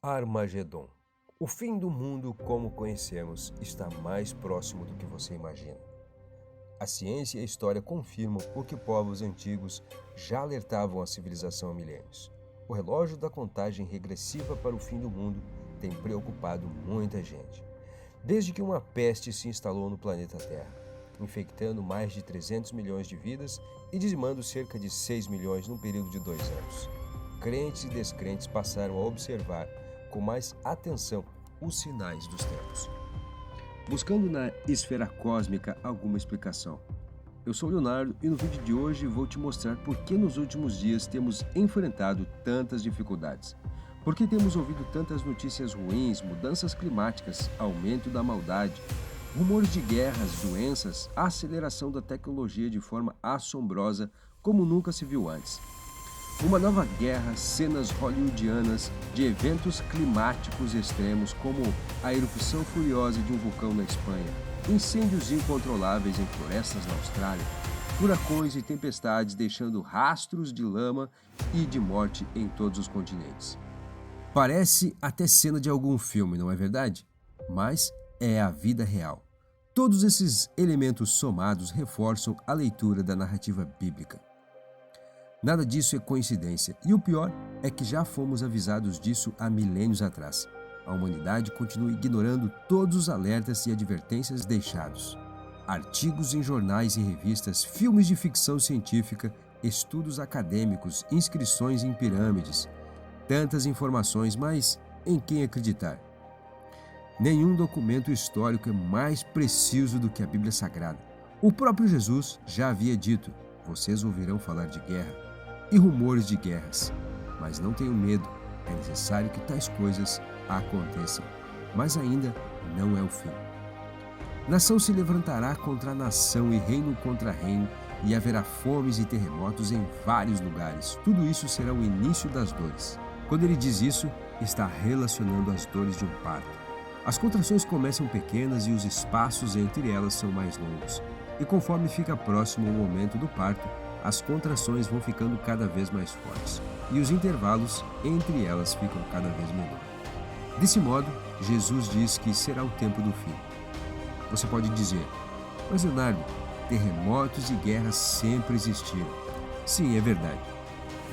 Armagedon. O fim do mundo como conhecemos está mais próximo do que você imagina. A ciência e a história confirmam o que povos antigos já alertavam a civilização há milênios. O relógio da contagem regressiva para o fim do mundo tem preocupado muita gente. Desde que uma peste se instalou no planeta Terra, infectando mais de 300 milhões de vidas e dizimando cerca de 6 milhões num período de 2 anos. Crentes e descrentes passaram a observar com mais atenção os sinais dos tempos, buscando na esfera cósmica alguma explicação. Eu sou Leonardo e no vídeo de hoje vou te mostrar por que nos últimos dias temos enfrentado tantas dificuldades. Por que temos ouvido tantas notícias ruins, mudanças climáticas, aumento da maldade, rumores de guerras, doenças, aceleração da tecnologia de forma assombrosa como nunca se viu antes. Uma nova guerra, cenas hollywoodianas de eventos climáticos extremos como a erupção furiosa de um vulcão na Espanha, incêndios incontroláveis em florestas na Austrália, furacões e tempestades deixando rastros de lama e de morte em todos os continentes. Parece até cena de algum filme, não é verdade? Mas é a vida real. Todos esses elementos somados reforçam a leitura da narrativa bíblica. Nada disso é coincidência, e o pior é que já fomos avisados disso há milênios atrás. A humanidade continua ignorando todos os alertas e advertências deixados. Artigos em jornais e revistas, filmes de ficção científica, estudos acadêmicos, inscrições em pirâmides. Tantas informações, mas em quem acreditar? Nenhum documento histórico é mais preciso do que a Bíblia Sagrada. O próprio Jesus já havia dito: vocês ouvirão falar de guerra e rumores de guerras, mas não tenham medo, é necessário que tais coisas aconteçam, mas ainda não é o fim. Nação se levantará contra nação e reino contra reino, e haverá fomes e terremotos em vários lugares. Tudo isso será o início das dores. Quando ele diz isso, está relacionando as dores de um parto. As contrações começam pequenas e os espaços entre elas são mais longos. E conforme fica próximo o momento do parto, as contrações vão ficando cada vez mais fortes e os intervalos entre elas ficam cada vez menor. Desse modo, Jesus diz que será o tempo do fim. Você pode dizer: mas Leonardo, terremotos e guerras sempre existiram. Sim, é verdade.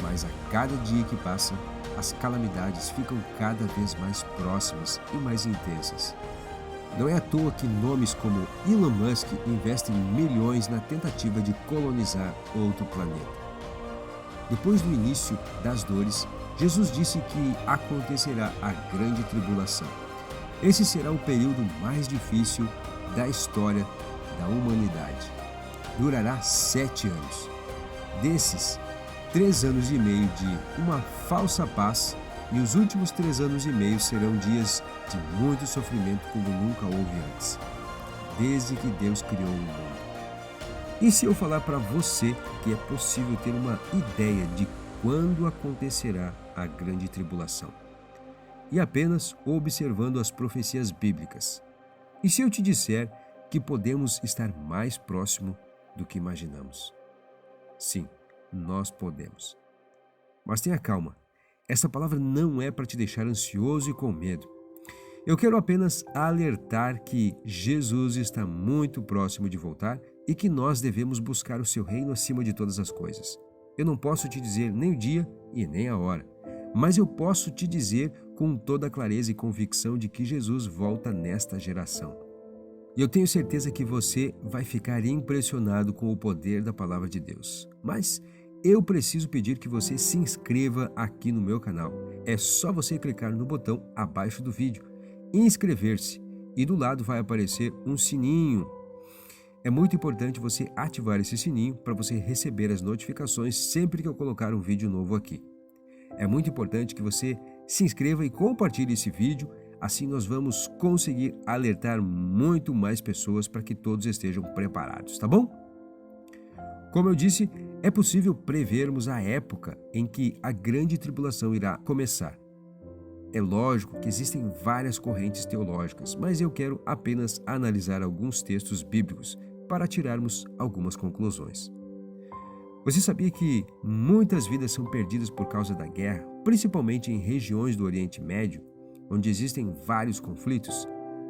Mas a cada dia que passa, as calamidades ficam cada vez mais próximas e mais intensas. Não é à toa que nomes como Elon Musk investem milhões na tentativa de colonizar outro planeta. Depois do início das dores, Jesus disse que acontecerá a grande tribulação. Esse será o período mais difícil da história da humanidade. Durará 7 anos. Desses, 3 anos e meio de uma falsa paz, e os últimos 3 anos e meio serão dias de muito sofrimento como nunca houve antes, desde que Deus criou o mundo. E se eu falar para você que é possível ter uma ideia de quando acontecerá a grande tribulação? E apenas observando as profecias bíblicas. E se eu te disser que podemos estar mais próximo do que imaginamos? Sim, nós podemos. Mas tenha calma. Essa palavra não é para te deixar ansioso e com medo. Eu quero apenas alertar que Jesus está muito próximo de voltar e que nós devemos buscar o seu reino acima de todas as coisas. Eu não posso te dizer nem o dia e nem a hora, mas eu posso te dizer com toda clareza e convicção de que Jesus volta nesta geração. E eu tenho certeza que você vai ficar impressionado com o poder da palavra de Deus. Mas eu preciso pedir que você se inscreva aqui no meu canal. É só você clicar no botão abaixo do vídeo, inscrever-se, e do lado vai aparecer um sininho. É muito importante você ativar esse sininho para você receber as notificações sempre que eu colocar um vídeo novo aqui. É muito importante que você se inscreva e compartilhe esse vídeo, assim nós vamos conseguir alertar muito mais pessoas para que todos estejam preparados, tá bom? Como eu disse, é possível prevermos a época em que a grande tribulação irá começar. É lógico que existem várias correntes teológicas, mas eu quero apenas analisar alguns textos bíblicos para tirarmos algumas conclusões. Você sabia que muitas vidas são perdidas por causa da guerra, principalmente em regiões do Oriente Médio? onde existem vários conflitos.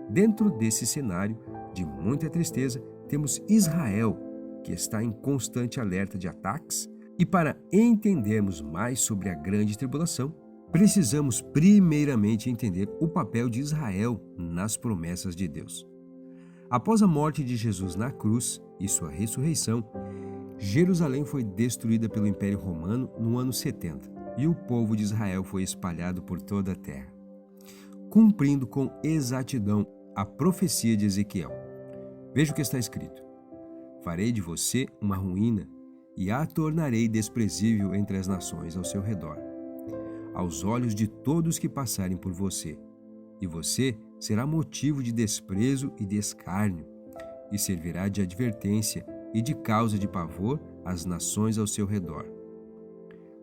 Dentro desse cenário de muita tristeza, temos Israel, que está em constante alerta de ataques. E para entendermos mais sobre a grande tribulação, precisamos primeiramente entender o papel de Israel nas promessas de Deus. Após a morte de Jesus na cruz e sua ressurreição, Jerusalém foi destruída pelo Império Romano no ano 70 e o povo de Israel foi espalhado por toda a terra, cumprindo com exatidão a profecia de Ezequiel. Veja o que está escrito: farei de você uma ruína e a tornarei desprezível entre as nações ao seu redor, aos olhos de todos que passarem por você, e você será motivo de desprezo e de escárnio, e servirá de advertência e de causa de pavor às nações ao seu redor,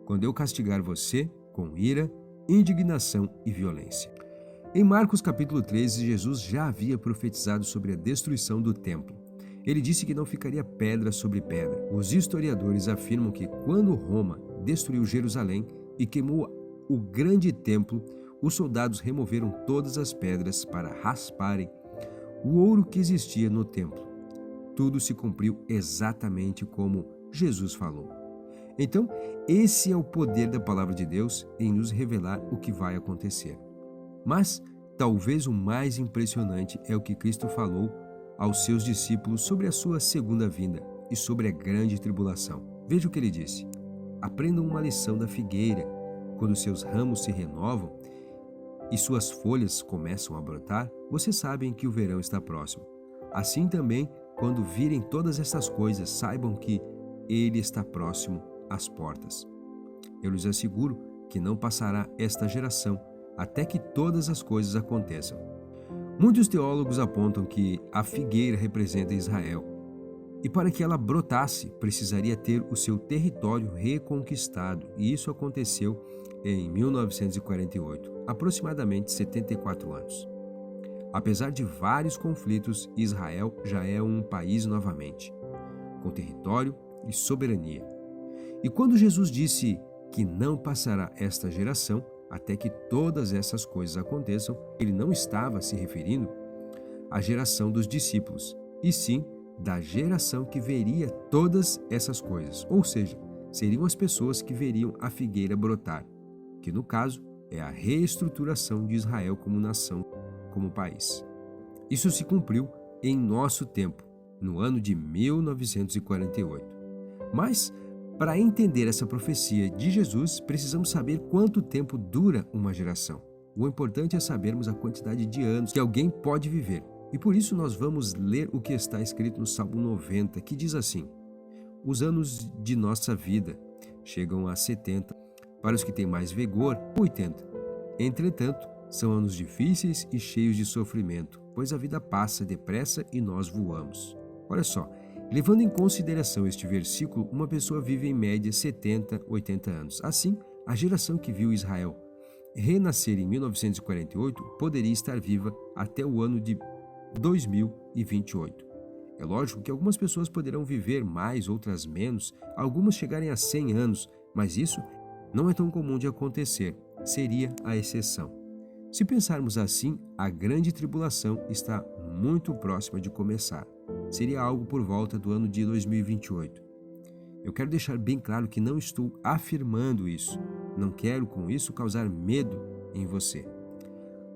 quando eu castigar você com ira, indignação e violência. Em Marcos capítulo 13, Jesus já havia profetizado sobre a destruição do templo. Ele disse que não ficaria pedra sobre pedra. Os historiadores afirmam que quando Roma destruiu Jerusalém e queimou o grande templo, os soldados removeram todas as pedras para rasparem o ouro que existia no templo. Tudo se cumpriu exatamente como Jesus falou. Então, esse é o poder da palavra de Deus em nos revelar o que vai acontecer. Mas, talvez o mais impressionante é o que Cristo falou aos seus discípulos sobre a sua segunda vinda e sobre a grande tribulação. Veja o que ele disse: aprendam uma lição da figueira. Quando seus ramos se renovam e suas folhas começam a brotar, vocês sabem que o verão está próximo. Assim também, quando virem todas essas coisas, saibam que ele está próximo às portas. Eu lhes asseguro que não passará esta geração até que todas as coisas aconteçam. Muitos teólogos apontam que a figueira representa Israel, e para que ela brotasse, precisaria ter o seu território reconquistado, e isso aconteceu em 1948, aproximadamente 74 anos. Apesar de vários conflitos, Israel já é um país novamente, com território e soberania. E quando Jesus disse que não passará esta geração até que todas essas coisas aconteçam, ele não estava se referindo à geração dos discípulos, e sim da geração que veria todas essas coisas, ou seja, seriam as pessoas que veriam a figueira brotar, que no caso é a reestruturação de Israel como nação, como país. Isso se cumpriu em nosso tempo, no ano de 1948. Mas, para entender essa profecia de Jesus, precisamos saber quanto tempo dura uma geração. O importante é sabermos a quantidade de anos que alguém pode viver. E por isso nós vamos ler o que está escrito no Salmo 90, que diz assim: os anos de nossa vida chegam a 70, para os que têm mais vigor, 80. Entretanto, são anos difíceis e cheios de sofrimento, pois a vida passa depressa e nós voamos. Olha só, levando em consideração este versículo, uma pessoa vive em média 70, 80 anos. Assim, a geração que viu Israel renascer em 1948 poderia estar viva até o ano de 2028. É lógico que algumas pessoas poderão viver mais, outras menos, algumas chegarem a 100 anos, mas isso não é tão comum de acontecer, seria a exceção. Se pensarmos assim, a grande tribulação está muito próxima de começar. Seria algo por volta do ano de 2028. Eu quero deixar bem claro que não estou afirmando isso. Não quero com isso causar medo em você.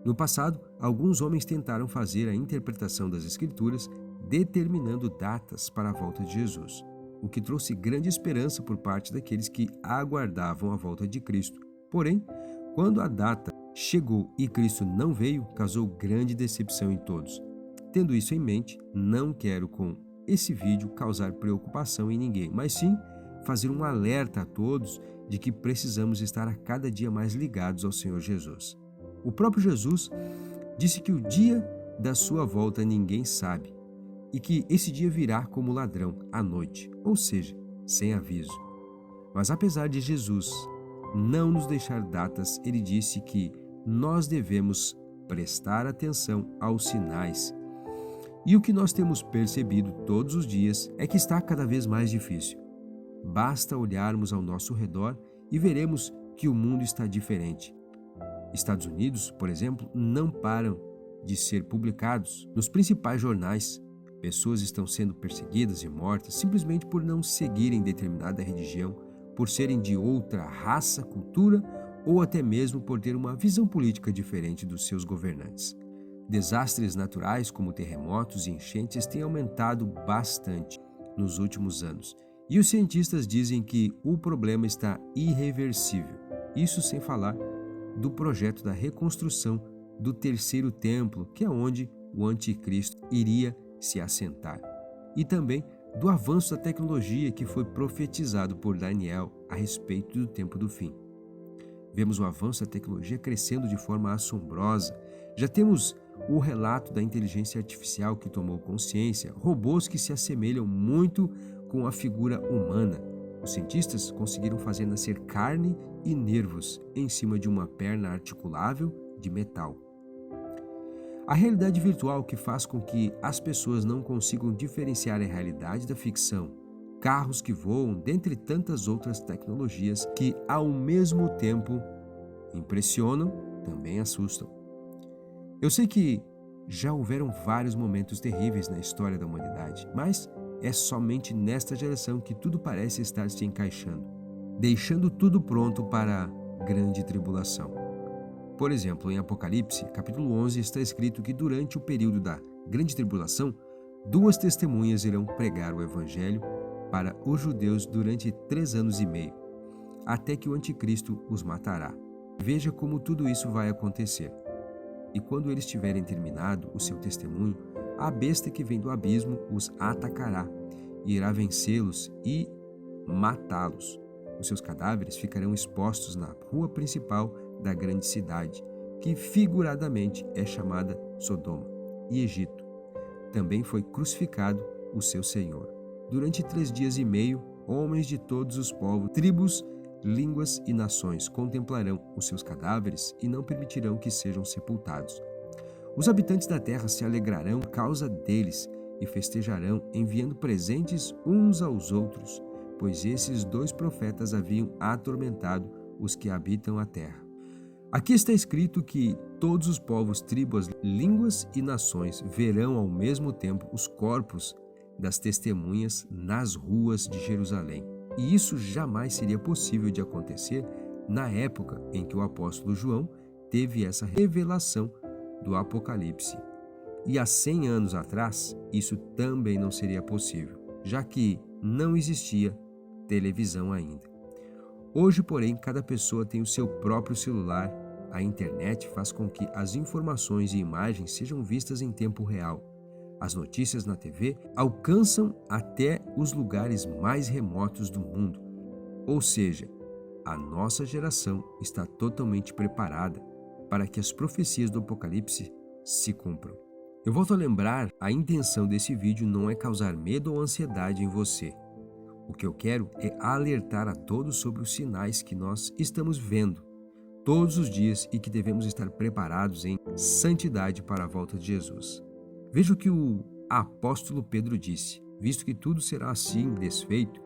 No passado, alguns homens tentaram fazer a interpretação das Escrituras determinando datas para a volta de Jesus, o que trouxe grande esperança por parte daqueles que aguardavam a volta de Cristo. Porém, quando a data chegou e Cristo não veio, causou grande decepção em todos. Tendo isso em mente, não quero com esse vídeo causar preocupação em ninguém, mas sim fazer um alerta a todos de que precisamos estar a cada dia mais ligados ao Senhor Jesus. O próprio Jesus disse que o dia da sua volta ninguém sabe e que esse dia virá como ladrão à noite, ou seja, sem aviso. Mas apesar de Jesus não nos deixar datas, ele disse que nós devemos prestar atenção aos sinais. E o que nós temos percebido todos os dias é que está cada vez mais difícil. Basta olharmos ao nosso redor e veremos que o mundo está diferente. Estados Unidos, por exemplo, não param de ser publicados nos principais jornais. Pessoas estão sendo perseguidas e mortas simplesmente por não seguirem determinada religião, por serem de outra raça, cultura ou até mesmo por ter uma visão política diferente dos seus governantes. Desastres naturais como terremotos e enchentes têm aumentado bastante nos últimos anos, e os cientistas dizem que o problema está irreversível. Isso sem falar do projeto da reconstrução do terceiro templo, que é onde o anticristo iria se assentar, e também do avanço da tecnologia que foi profetizado por Daniel a respeito do tempo do fim. Vemos o avanço da tecnologia crescendo de forma assombrosa. Já temos o relato da inteligência artificial que tomou consciência, robôs que se assemelham muito com a figura humana. Os cientistas conseguiram fazer nascer carne e nervos em cima de uma perna articulável de metal. A realidade virtual que faz com que as pessoas não consigam diferenciar a realidade da ficção, carros que voam, dentre tantas outras tecnologias que, ao mesmo tempo, impressionam, também assustam. Eu sei que já houveram vários momentos terríveis na história da humanidade, mas é somente nesta geração que tudo parece estar se encaixando, deixando tudo pronto para a grande tribulação. Por exemplo, em Apocalipse, capítulo 11, está escrito que durante o período da grande tribulação, 2 testemunhas irão pregar o evangelho para os judeus durante 3 anos e meio, até que o anticristo os matará. Veja como tudo isso vai acontecer. E quando eles tiverem terminado o seu testemunho, a besta que vem do abismo os atacará, e irá vencê-los e matá-los. Os seus cadáveres ficarão expostos na rua principal da grande cidade, que figuradamente é chamada Sodoma e Egito. Também foi crucificado o seu Senhor. Durante 3 dias e meio, homens de todos os povos, tribos, línguas e nações contemplarão os seus cadáveres e não permitirão que sejam sepultados. Os habitantes da terra se alegrarão por causa deles e festejarão, enviando presentes uns aos outros, pois esses 2 profetas haviam atormentado os que habitam a terra. Aqui está escrito que todos os povos, tribos, línguas e nações verão ao mesmo tempo os corpos das testemunhas nas ruas de Jerusalém. E isso jamais seria possível de acontecer na época em que o apóstolo João teve essa revelação do Apocalipse. E há 100 anos atrás, isso também não seria possível, já que não existia televisão ainda. Hoje, porém, cada pessoa tem o seu próprio celular. A internet faz com que as informações e imagens sejam vistas em tempo real. As notícias na TV alcançam até os lugares mais remotos do mundo. Ou seja, a nossa geração está totalmente preparada para que as profecias do Apocalipse se cumpram. Eu volto a lembrar, a intenção desse vídeo não é causar medo ou ansiedade em você. O que eu quero é alertar a todos sobre os sinais que nós estamos vendo todos os dias e que devemos estar preparados em santidade para a volta de Jesus. Veja o que o apóstolo Pedro disse: visto que tudo será assim desfeito,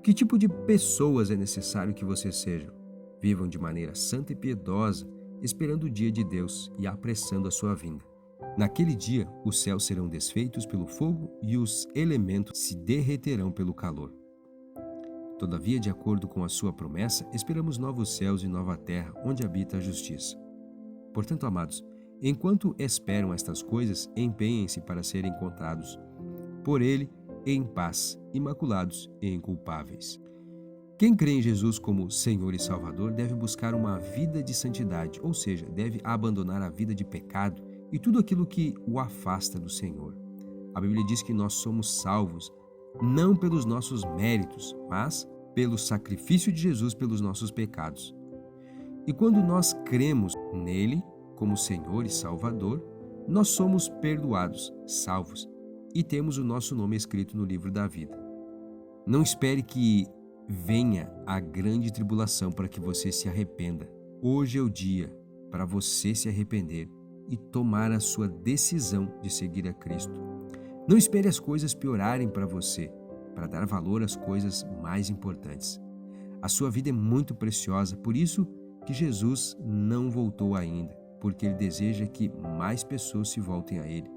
que tipo de pessoas é necessário que vocês sejam? Vivam de maneira santa e piedosa, esperando o dia de Deus e apressando a sua vinda. Naquele dia, os céus serão desfeitos pelo fogo e os elementos se derreterão pelo calor. Todavia, de acordo com a sua promessa, esperamos novos céus e nova terra, onde habita a justiça. Portanto, amados, enquanto esperam estas coisas, empenhem-se para serem encontrados por Ele em paz, imaculados e inculpáveis. Quem crê em Jesus como Senhor e Salvador deve buscar uma vida de santidade, ou seja, deve abandonar a vida de pecado e tudo aquilo que o afasta do Senhor. A Bíblia diz que nós somos salvos não pelos nossos méritos, mas pelo sacrifício de Jesus pelos nossos pecados. E quando nós cremos nele como Senhor e Salvador, nós somos perdoados, salvos, e temos o nosso nome escrito no livro da vida. Não espere que venha a grande tribulação para que você se arrependa. Hoje é o dia para você se arrepender e tomar a sua decisão de seguir a Cristo. Não espere as coisas piorarem para você, para dar valor às coisas mais importantes. A sua vida é muito preciosa, por isso que Jesus não voltou ainda, porque Ele deseja que mais pessoas se voltem a Ele.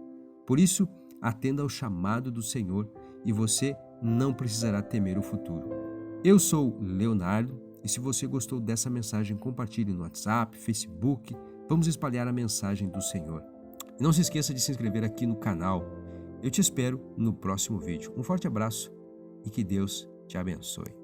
Por isso, atenda ao chamado do Senhor e você não precisará temer o futuro. Eu sou Leonardo e se você gostou dessa mensagem, compartilhe no WhatsApp, Facebook. Vamos espalhar a mensagem do Senhor. E não se esqueça de se inscrever aqui no canal. Eu te espero no próximo vídeo. Um forte abraço e que Deus te abençoe.